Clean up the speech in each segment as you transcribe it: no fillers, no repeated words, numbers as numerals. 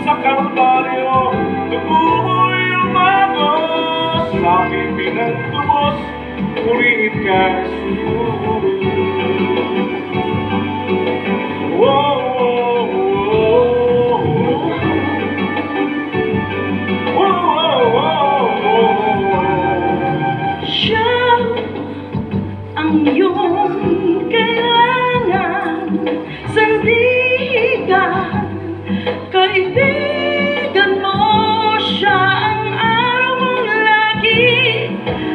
sa Kalbaryo, dugo mo'y umagos, sa aking pinagtubos, purihin ka, Jesus. Ang iyong kailangan, sandigan, kaibigan mo. Siya ang araw mong lagi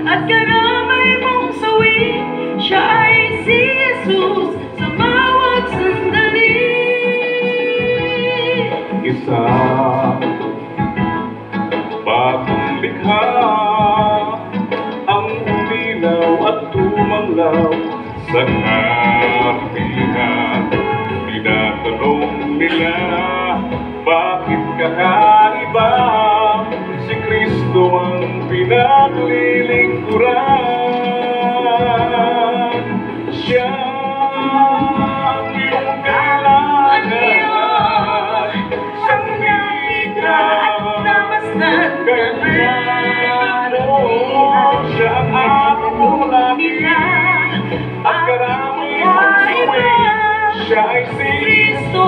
at karamay mong sawi. Siya ay si Jesus sa bawat sandali. Isa bagong likha ang umilaw at tumanglaw sa karamihan. Tinatanong nila, bakit kakaiba? Si Kristo ang pinaglilingkuran. Siya ang iyong kailangan, sandigan, kaibigan mo. Siya ang araw mo lagi at karamay mong sawi. Siya ay si Kristo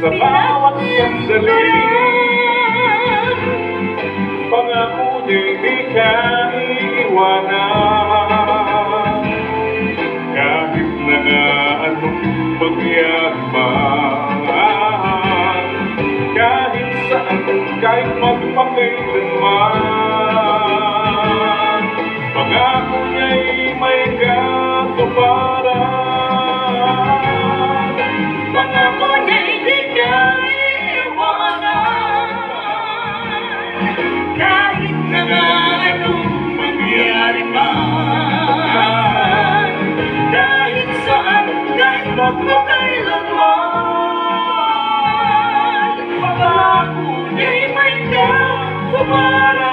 sa bawat sandali. Pangako niya'y di ka iiwanan, kahit na nga anong mangyari man, kahit saan, kahit magpakailanman. Pangako niya'y may katuparan. Pangako niya'y di ka iiwanan, kahit na nga anong mangyari man, kahit saan, kahit magpakailanman. Pangako niya'y may katuparan.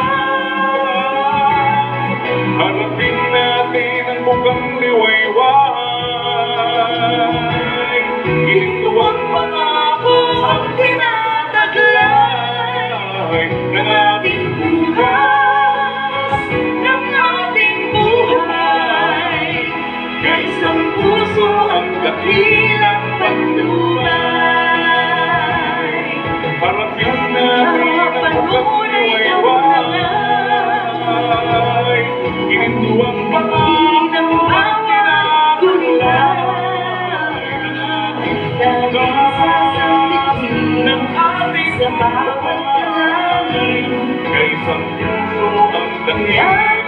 Harapin natin ang mukhang liwayway, ito ang pangako ang tinataglay ng ating bukas, ng ating buhay. Kay isang puso ang dakilang pagdulay. harapin natin ang mukhang liwayway, ito ang pangako ang tinataglay ng ating buhay. Kay isang puso ang dakilang